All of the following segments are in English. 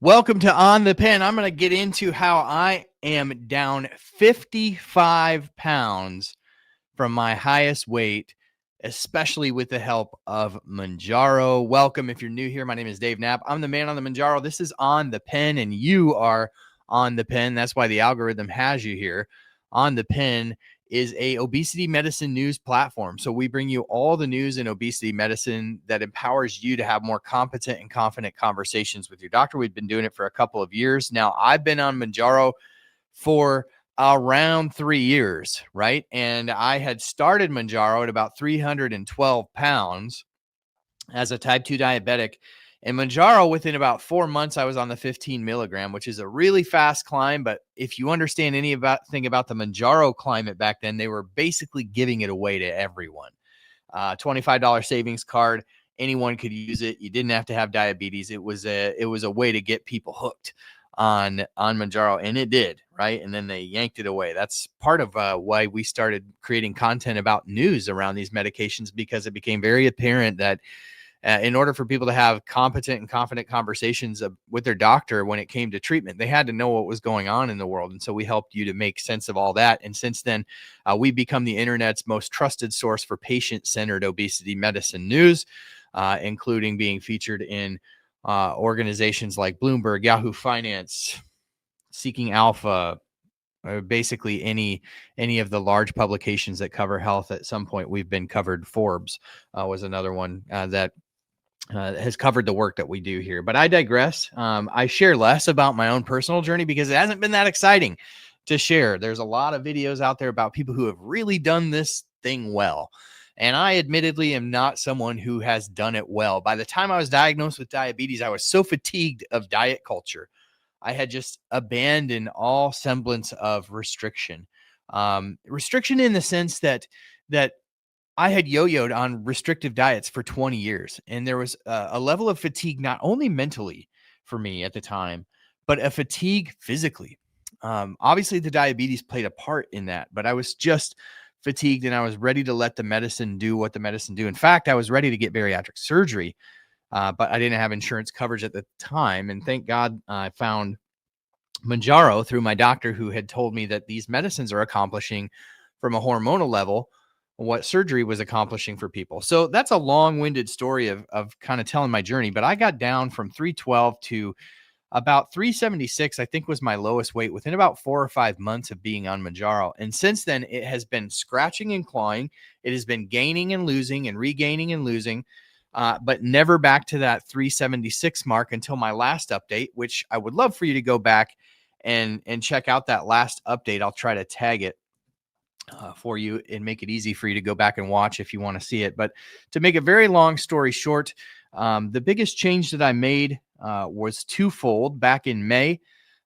Welcome to On the Pen. I'm going to get into how I am down 55 pounds from my highest weight, especially with the help of Mounjaro. Welcome. If you're new here, my name is Dave Knapp. I'm the man on the Mounjaro. This is On the Pen, and you are on the pen. That's why the algorithm has you here. On the Pen is a obesity medicine news platform. So we bring you all the news in obesity medicine that empowers you to have more competent and confident conversations with your doctor. We've been doing it for a couple of years now. I've been on Mounjaro for around 3 years, right? And I had started Mounjaro at about 312 pounds as a type 2 diabetic. And Mounjaro, within about 4 months, I was on the 15 milligram, which is a really fast climb. But if you understand anything about the Mounjaro climate back then, they were basically giving it away to everyone. $25 savings card, anyone could use it. You didn't have to have diabetes. It was a way to get people hooked on Mounjaro, and it did, right? And then they yanked it away. That's part of why we started creating content about news around these medications, because it became very apparent that in order for people to have competent and confident conversations with their doctor when it came to treatment, they had to know what was going on in the world. And so we helped you to make sense of all that. And since then, we've become the internet's most trusted source for patient-centered obesity medicine news, including being featured in organizations like Bloomberg, Yahoo Finance, Seeking Alpha, basically any of the large publications that cover health. At some point, we've been covered. Forbes was another one that has covered the work that we do here. But I digress. I share less about my own personal journey because it hasn't been that exciting to share. There's a lot of videos out there about people who have really done this thing well. And I admittedly am not someone who has done it well. By the time I was diagnosed with diabetes, I was so fatigued of diet culture. I had just abandoned all semblance of restriction. Restriction in the sense that I had yo-yoed on restrictive diets for 20 years, and there was a level of fatigue, not only mentally for me at the time, but a fatigue physically. Obviously, the diabetes played a part in that, but I was just fatigued, and I was ready to let the medicine do what the medicine do. In fact, I was ready to get bariatric surgery, but I didn't have insurance coverage at the time, and thank God I found Mounjaro through my doctor, who had told me that these medicines are accomplishing from a hormonal level what surgery was accomplishing for people. So that's a long-winded story of kind of telling my journey, but I got down from 312 to about 376, I think was my lowest weight within about 4 or 5 months of being on Mounjaro. And since then, it has been scratching and clawing. It has been gaining and losing and regaining and losing, but never back to that 376 mark until my last update, which I would love for you to go back and check out that last update. I'll try to tag it for you and make it easy for you to go back and watch if you want to see it. But to make a very long story short, the biggest change that I made was twofold. Back in May,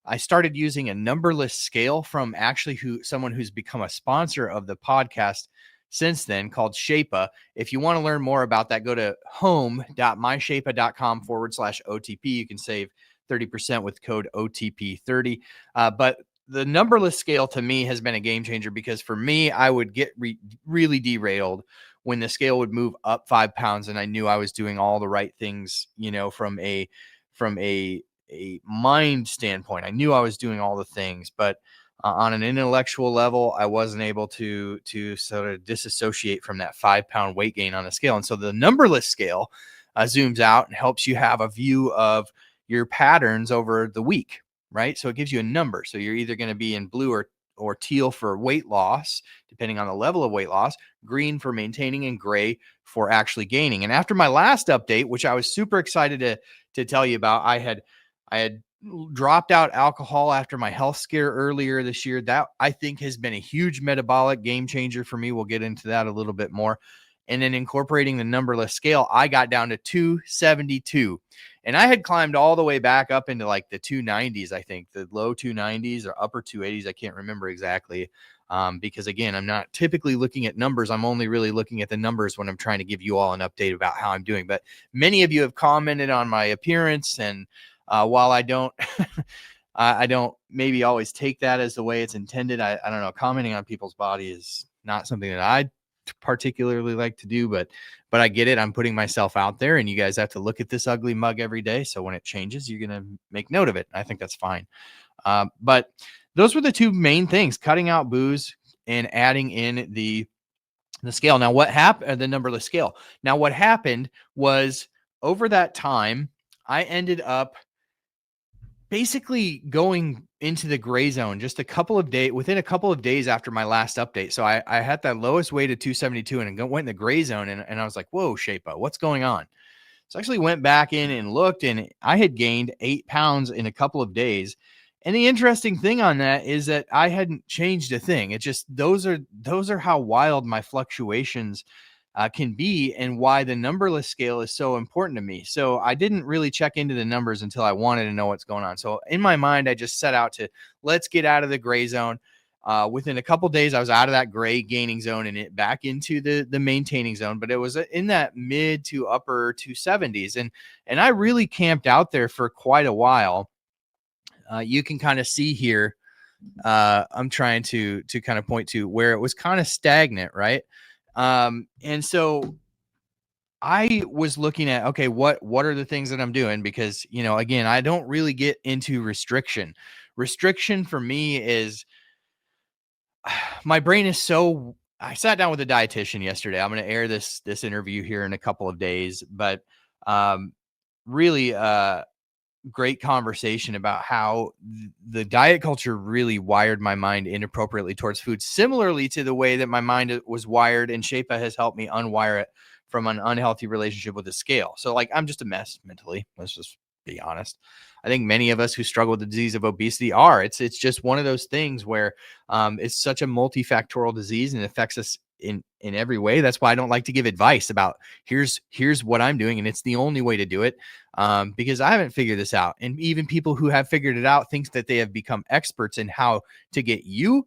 I started using a numberless scale from actually someone who's become a sponsor of the podcast since then, called Shape'a. If you want to learn more about that, go to home.myshape'a.com/OTP. You can save 30% with code OTP30. But the numberless scale to me has been a game changer, because for me, I would get really derailed when the scale would move up 5 pounds, and I knew I was doing all the right things, from a mind standpoint. I knew I was doing all the things, but on an intellectual level, I wasn't able to sort of disassociate from that 5 pound weight gain on the scale. And so the numberless scale zooms out and helps you have a view of your patterns over the week, right? So it gives you a number. So you're either going to be in blue or teal for weight loss, depending on the level of weight loss, green for maintaining, and gray for actually gaining. And after my last update, which I was super excited to tell you about, I had dropped out alcohol after my health scare earlier this year. That, I think, has been a huge metabolic game changer for me. We'll get into that a little bit more. And then incorporating the numberless scale, I got down to 272. And I had climbed all the way back up into like the 290s, I think, the low 290s or upper 280s. I can't remember exactly. Because again, I'm not typically looking at numbers. I'm only really looking at the numbers when I'm trying to give you all an update about how I'm doing. But many of you have commented on my appearance, and while I don't, I don't maybe always take that as the way it's intended. I don't know. Commenting on people's body is not something that I particularly like to do, but I get it. I'm putting myself out there, and you guys have to look at this ugly mug every day. So when it changes, you're gonna make note of it. I think that's fine. But those were the two main things: cutting out booze and adding in the scale. Now, what happened? The numberless scale. Now, what happened was over that time, I ended up basically going into the gray zone just within a couple of days after my last update. So I had that lowest weight of 272 and went in the gray zone, and I was like, whoa, Shape-O, what's going on? So I actually went back in and looked, and I had gained 8 pounds in a couple of days. And the interesting thing on that is that I hadn't changed a thing. It's just those are how wild my fluctuations can be, and why the numberless scale is so important to me. So I didn't really check into the numbers until I wanted to know what's going on. So in my mind, I just set out to let's get out of the gray zone. Within a couple days, I was out of that gray gaining zone and it back into the maintaining zone, but it was in that mid to upper 270s, and I really camped out there for quite a while. You can kind of see here. I'm trying to kind of point to where it was kind of stagnant, right? And so I was looking at, okay, what are the things that I'm doing? Because, again, I don't really get into restriction. Restriction for me is my brain is so. I sat down with a dietitian yesterday. I'm going to air this interview here in a couple of days, but really great conversation about how the diet culture really wired my mind inappropriately towards food, similarly to the way that my mind was wired, and Shape-O has helped me unwire it from an unhealthy relationship with the scale. So like, I'm just a mess mentally. Let's just be honest. I think many of us who struggle with the disease of obesity are. It's just one of those things where it's such a multifactorial disease and it affects us in every way. That's why I don't like to give advice about here's what I'm doing, and it's the only way to do it, because I haven't figured this out. And even people who have figured it out think that they have become experts in how to get you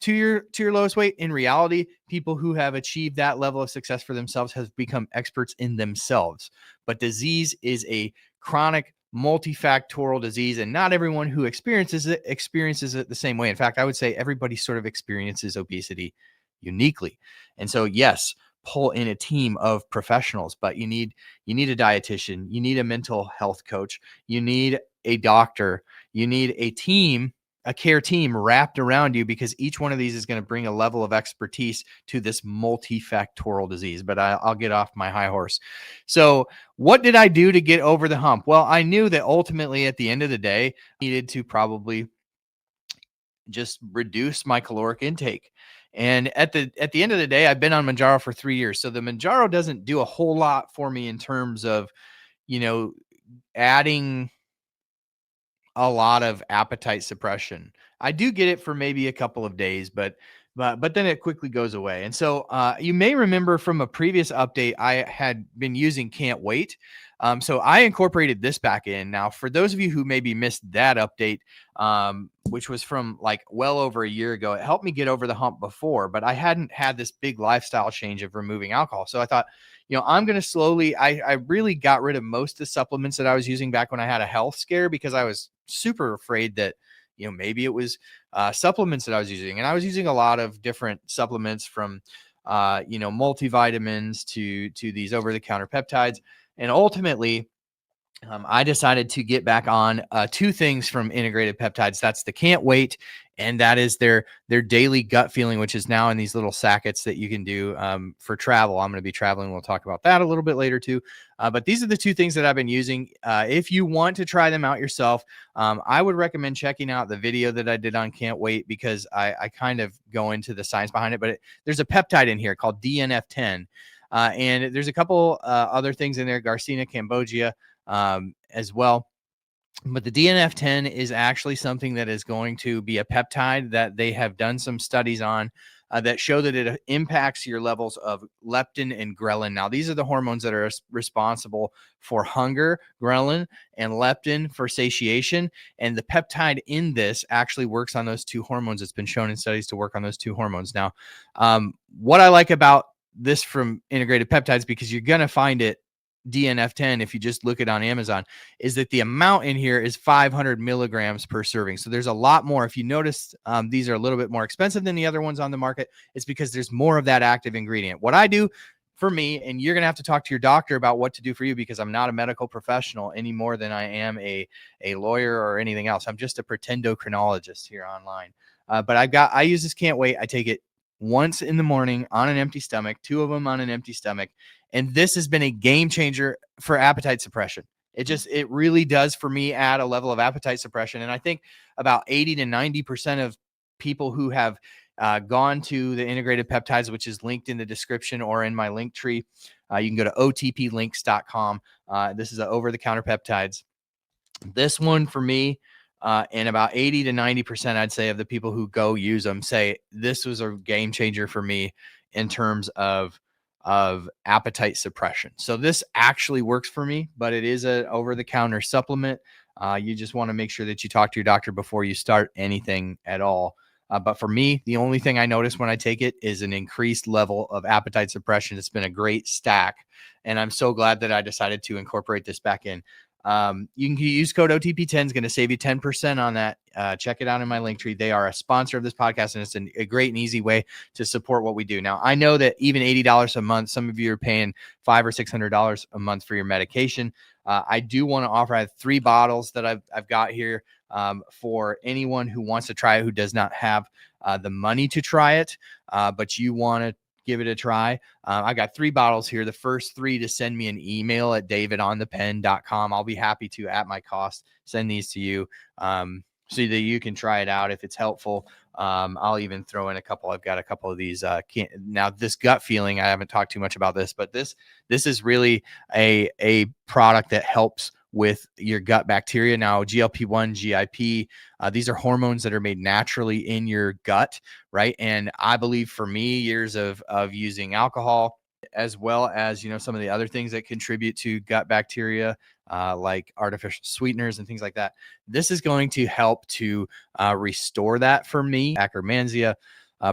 to your lowest weight. In reality, people who have achieved that level of success for themselves have become experts in themselves. But disease is a chronic, multifactorial disease, and not everyone who experiences it the same way. In fact, I would say everybody sort of experiences obesity uniquely. And so, yes, pull in a team of professionals, but you need a dietitian, you need a mental health coach, you need a doctor, you need a team, a care team wrapped around you, because each one of these is going to bring a level of expertise to this multifactorial disease. But I'll get off my high horse. So what did I do to get over the hump? Well, I knew that ultimately at the end of the day, I needed to probably just reduce my caloric intake. And at the end of the day, I've been on Mounjaro for 3 years. So the Mounjaro doesn't do a whole lot for me in terms of, adding a lot of appetite suppression. I do get it for maybe a couple of days, but then it quickly goes away. And so you may remember from a previous update, I had been using Can't Wait. So I incorporated this back in. Now, for those of you who maybe missed that update, which was from like well over a year ago, it helped me get over the hump before, but I hadn't had this big lifestyle change of removing alcohol. So I thought, I'm going to slowly, I really got rid of most of the supplements that I was using back when I had a health scare, because I was super afraid that, maybe it was supplements that I was using. And I was using a lot of different supplements, from, multivitamins to these over-the-counter peptides. And ultimately, I decided to get back on two things from Integrated Peptides. That's the Can't Wait, and that is their daily gut feeling, which is now in these little sackets that you can do for travel. I'm going to be traveling. We'll talk about that a little bit later too. But these are the two things that I've been using. If you want to try them out yourself, I would recommend checking out the video that I did on Can't Wait, because I kind of go into the science behind it. But there's a peptide in here called DNF10. And there's a couple other things in there, Garcinia cambogia, as well. But the DNF10 is actually something that is going to be a peptide that they have done some studies on that show that it impacts your levels of leptin and ghrelin. Now, these are the hormones that are responsible for hunger, ghrelin, and leptin for satiation. And the peptide in this actually works on those two hormones. It's been shown in studies to work on those two hormones. Now, what I like about this from Integrated Peptides, because you're going to find it DNF10, if you just look it on Amazon, is that the amount in here is 500 milligrams per serving. So there's a lot more. If you notice, these are a little bit more expensive than the other ones on the market. It's because there's more of that active ingredient. What I do for me, and you're going to have to talk to your doctor about what to do for you, because I'm not a medical professional any more than I am a lawyer or anything else. I'm just a pretendocrinologist here online. But I use this Can't Wait. I take it once in the morning on an empty stomach, 2 of them on an empty stomach. And this has been a game changer for appetite suppression. It really does for me add a level of appetite suppression. And I think about 80 to 90% of people who have gone to the integrated peptides, which is linked in the description or in my link tree, you can go to otplinks.com. This is over the counter peptides. This one for me, and about 80 to 90%, I'd say, of the people who go use them say this was a game changer for me in terms of appetite suppression. So this actually works for me, but it is a over-the-counter supplement. You just want to make sure that you talk to your doctor before you start anything at all. But for me, the only thing I notice when I take it is an increased level of appetite suppression. It's been a great stack, and I'm so glad that I decided to incorporate this back in. You can use code OTP10. It's going to save you 10% on that. Check it out in my link tree. They are a sponsor of this podcast, and it's a great and easy way to support what we do. Now, I know that even $80 a month, some of you are paying $500 or $600 a month for your medication. I do want to offer, I have 3 bottles that I've got here for anyone who wants to try it, who does not have the money to try it, but you want to give it a try. I got 3 bottles here. The first 3 to send me an email at davidonthepen.com. I'll be happy to, at my cost, send these to you so that you can try it out if it's helpful. I'll even throw in a couple. I've got a couple of these. Now, this gut feeling, I haven't talked too much about this, but this is really a product that helps with your gut bacteria. Now, GLP-1, GIP, these are hormones that are made naturally in your gut, right? And I believe for me, years of using alcohol, as well as, some of the other things that contribute to gut bacteria, like artificial sweeteners and things like that, this is going to help to restore that for me. Akkermansia,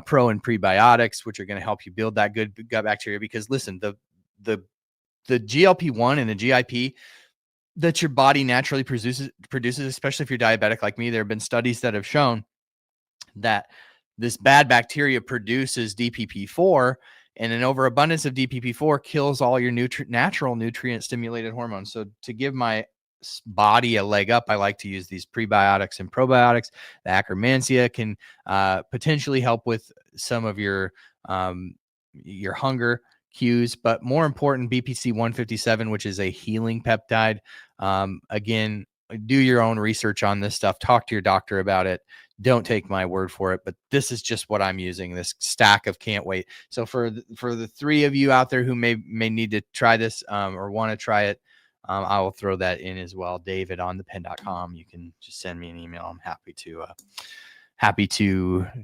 pro and prebiotics, which are going to help you build that good gut bacteria. Because listen, the GLP-1 and the GIP that your body naturally produces, especially if you're diabetic like me, there have been studies that have shown that this bad bacteria produces DPP-4, and an overabundance of DPP-4 kills all your natural nutrient stimulated hormones. So to give my body a leg up, I like to use these prebiotics and probiotics. The Akkermansia can potentially help with some of your hunger cues, but more important, BPC 157, which is a healing peptide. Again, do your own research on this stuff. Talk to your doctor about it. Don't take my word for it, but this is just what I'm using, this stack of Can't Wait. So for the 3 of you out there who may need to try this or want to try it, I will throw that in as well. davidonthepen.com. You can just send me an email. I'm happy to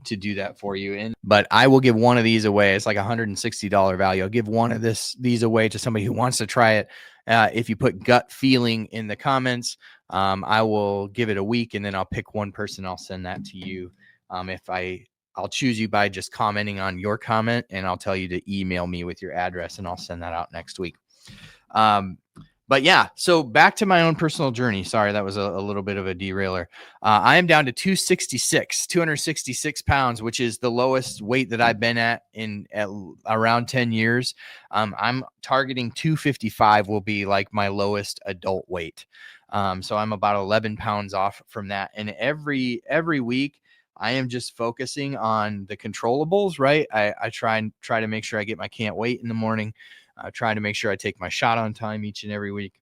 do that for you. But I will give one of these away. It's like $160 value. I'll give one of these away to somebody who wants to try it. If you put gut feeling in the comments, I will give it a week, and then I'll pick one person. I'll send that to you. I'll choose you by just commenting on your comment, and I'll tell you to email me with your address, and I'll send that out next week. But yeah, so back to my own personal journey. Sorry, that was a little bit of a derailer. I am down to 266 pounds, which is the lowest weight that I've been at around 10 years. I'm targeting 255 will be like my lowest adult weight. So I'm about 11 pounds off from that. And every week I am just focusing on the controllables, right? I try to make sure I get my Can't Wait in the morning. Trying to make sure I take my shot on time each and every week.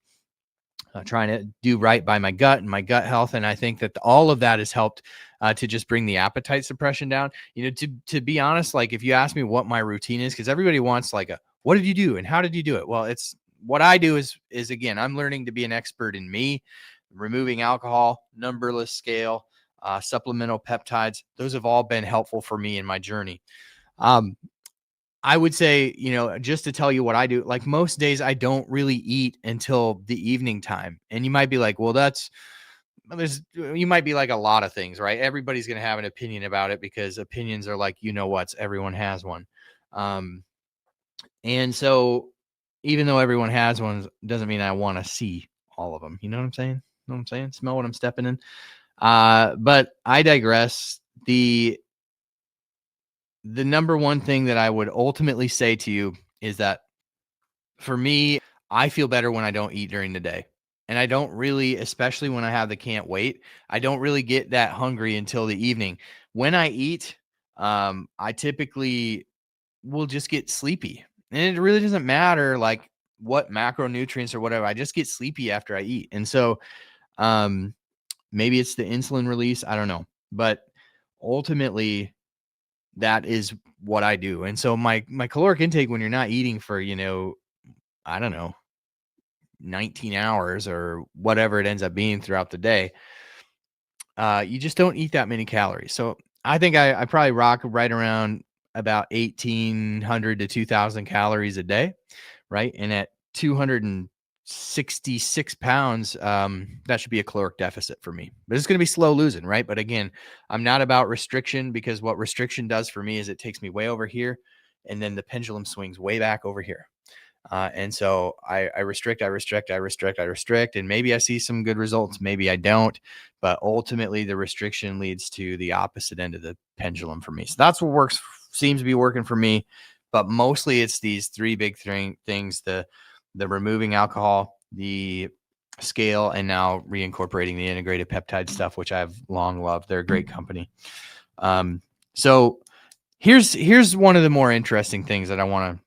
Trying to do right by my gut and my gut health. And I think that all of that has helped to just bring the appetite suppression down. To be honest, like if you ask me what my routine is, because everybody wants like what did you do and how did you do it? Well, it's what I do is again, I'm learning to be an expert in me, removing alcohol, numberless scale, supplemental peptides. Those have all been helpful for me in my journey. I would say, just to tell you what I do, like most days I don't really eat until the evening time. And you might be like, well, you might be like a lot of things, right? Everybody's going to have an opinion about it because opinions are like, everyone has one. And so, even though everyone has one, doesn't mean I want to see all of them. You know what I'm saying? Know what I'm saying? Smell what I'm stepping in. But I digress. The number one thing that I would ultimately say to you is that for me, I feel better when I don't eat during the day. And I don't really, especially when I have the can't wait, I don't really get that hungry until the evening. When I eat, I typically will just get sleepy. And it really doesn't matter like what macronutrients or whatever. I just get sleepy after I eat. And so maybe it's the insulin release. I don't know. But ultimately, that is what I do. And so my caloric intake when you're not eating for, I don't know, 19 hours or whatever it ends up being throughout the day, you just don't eat that many calories. So I think I probably rock right around about 1,800 to 2,000 calories a day, right? And at 266 pounds, that should be a caloric deficit for me. But it's going to be slow losing, right? But again, I'm not about restriction, because what restriction does for me is it takes me way over here, and then the pendulum swings way back over here. And so I restrict, and maybe I see some good results, maybe I don't, but ultimately the restriction leads to the opposite end of the pendulum for me. So that's what seems to be working for me, but mostly it's these three big things, the removing alcohol, the scale, and now reincorporating the integrated peptide stuff, which I've long loved. They're a great company. So here's one of the more interesting things that I want to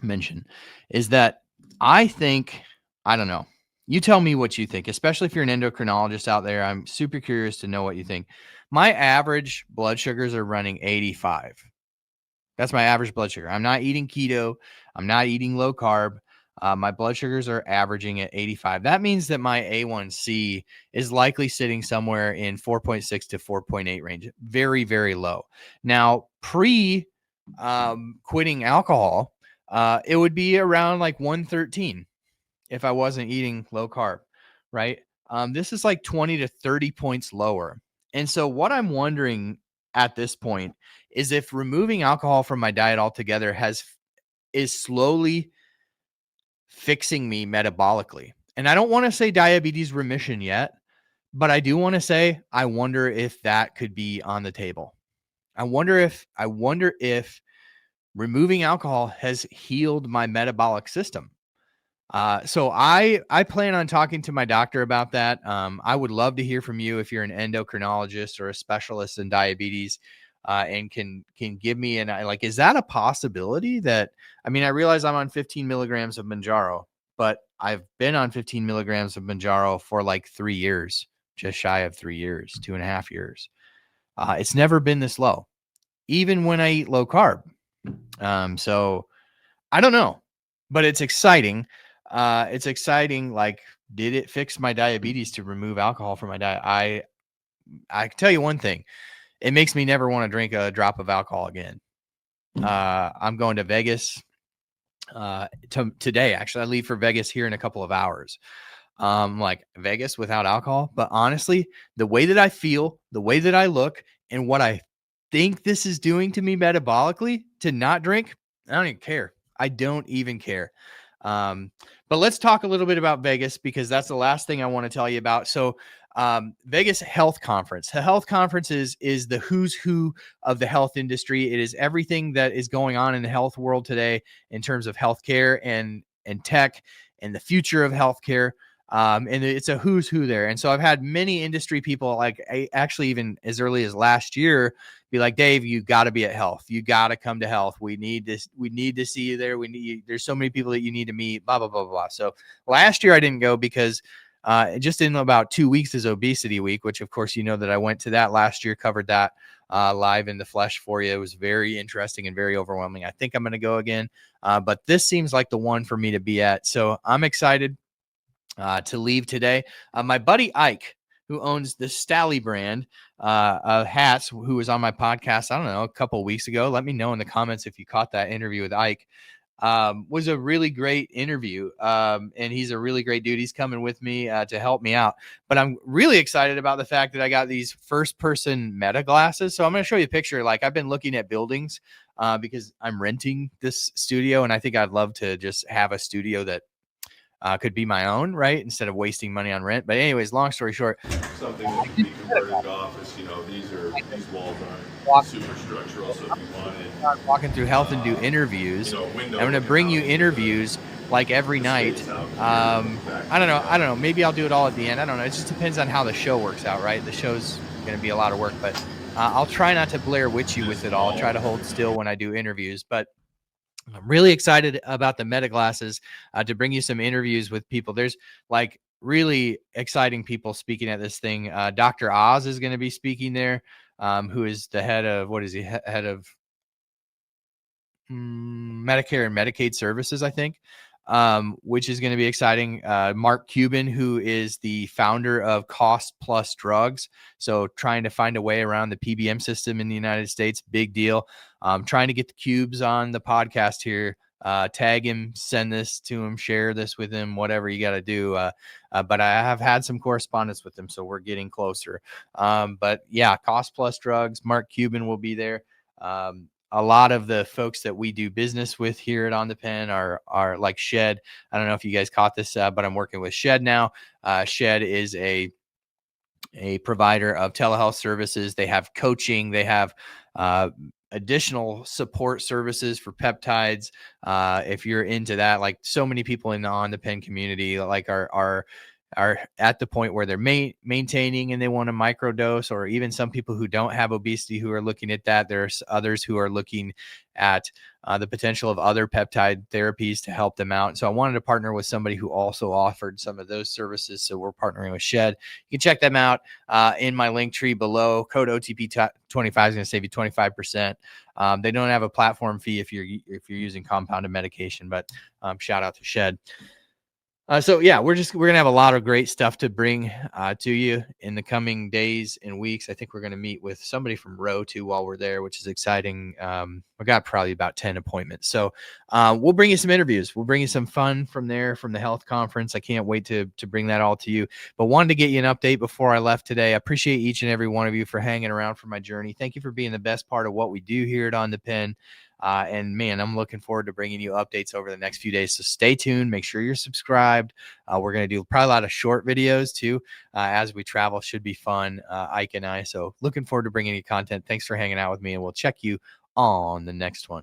mention is that I think, I don't know, you tell me what you think, especially if you're an endocrinologist out there. I'm super curious to know what you think. My average blood sugars are running 85. That's my average blood sugar. I'm not eating keto. I'm not eating low carb. My blood sugars are averaging at 85. That means that my A1C is likely sitting somewhere in 4.6 to 4.8 range. Very, very low. Now, quitting alcohol, it would be around like 113 if I wasn't eating low carb, right? This is like 20 to 30 points lower. And so what I'm wondering at this point is if removing alcohol from my diet altogether is slowly fixing me metabolically. And I don't want to say diabetes remission yet, but I do want to say I wonder if that could be on the table. I wonder if removing alcohol has healed my metabolic system. So I plan on talking to my doctor about that. I would love to hear from you if you're an endocrinologist or a specialist in diabetes, and can give me is that a possibility that, I mean, I realize I'm on 15 milligrams of Mounjaro, but I've been on 15 milligrams of Mounjaro for like 3 years, just shy of 3 years, 2.5 years. It's never been this low, even when I eat low carb. So I don't know, but it's exciting. It's exciting. Like, did it fix my diabetes to remove alcohol from my diet? I can tell you one thing. It makes me never want to drink a drop of alcohol again. I'm going to Vegas today. Actually, I leave for Vegas here in a couple of hours. Like Vegas without alcohol. But honestly, the way that I feel, the way that I look, and what I think this is doing to me metabolically to not drink, I don't even care. I don't even care. But let's talk a little bit about Vegas, because that's the last thing I want to tell you about. So, Vegas Health Conference. The health conference is the who's who of the health industry. It is everything that is going on in the health world today in terms of healthcare and tech and the future of healthcare. And it's a who's who there. And so I've had many industry people, like actually even as early as last year, be like, Dave, you got to be at health. You got to come to health. We need to see you there. There's so many people that you need to meet, blah, blah, blah, blah. So last year I didn't go because just in about 2 weeks is obesity week, which of course, you know that I went to that last year, covered that live in the flesh for you. It was very interesting and very overwhelming. I think I'm going to go again. But this seems like the one for me to be at. So I'm excited to leave today. My buddy Ike, who owns the Stally brand of hats, who was on my podcast, I don't know, a couple of weeks ago. Let me know in the comments if you caught that interview with Ike. Was a really great interview. And he's a really great dude. He's coming with me to help me out. But I'm really excited about the fact that I got these first person meta glasses. So I'm going to show you a picture. Like, I've been looking at buildings because I'm renting this studio, and I think I'd love to just have a studio that could be my own, right? Instead of wasting money on rent. But anyways, long story short, Something that can be converted to office. You know, these walls aren't walk, super structural, so if you wanted, walking through health and do you interviews. know, a window I'm going to looking bring out you into interviews like every the night. space out here in the I don't factory. know. I don't know. Maybe I'll do it all at the end. I don't know. It just depends on how the show works out, right? The show's going to be a lot of work, but I'll try not to Blair Witch you This with it all. I'll try wall, to hold still when I do interviews, but I'm really excited about the meta glasses to bring you some interviews with people. There's like really exciting people speaking at this thing. Dr. Oz is going to be speaking there, who is the head of, what is he, head of Medicare and Medicaid services, I think, which is going to be exciting. Mark Cuban, who is the founder of Cost Plus Drugs. So trying to find a way around the PBM system in the United States, big deal. Trying to get the cubes on the podcast here. Tag him, send this to him, share this with him, whatever you got to do. But I have had some correspondence with him, so we're getting closer. But yeah, Cost Plus Drugs, Mark Cuban will be there. A lot of the folks that we do business with here at On the Pen are like Shed. I don't know if you guys caught this, but I'm working with Shed now. Shed is a provider of telehealth services. They have coaching. They have additional support services for peptides. If you're into that, like so many people in the On the Pen community, like are at the point where they're maintaining and they want to microdose, or even some people who don't have obesity who are looking at that. There's others who are looking at the potential of other peptide therapies to help them out. So I wanted to partner with somebody who also offered some of those services. So we're partnering with Shed. You can check them out in my link tree below. Code OTP25 is going to save you 25%. They don't have a platform fee if you're using compounded medication, but shout out to Shed. So yeah, we're gonna have a lot of great stuff to bring to you in the coming days and weeks. I think we're gonna meet with somebody from Row too while we're there, which is exciting. We got probably about 10 appointments, so we'll bring you some interviews. We'll bring you some fun from there, from the health conference. I can't wait to bring that all to you. But wanted to get you an update before I left today. I appreciate each and every one of you for hanging around for my journey. Thank you for being the best part of what we do here at On the Pen. And man, I'm looking forward to bringing you updates over the next few days. So stay tuned. Make sure you're subscribed. We're going to do probably a lot of short videos too as we travel. Should be fun, Ike and I. So looking forward to bringing you content. Thanks for hanging out with me, and we'll check you on the next one.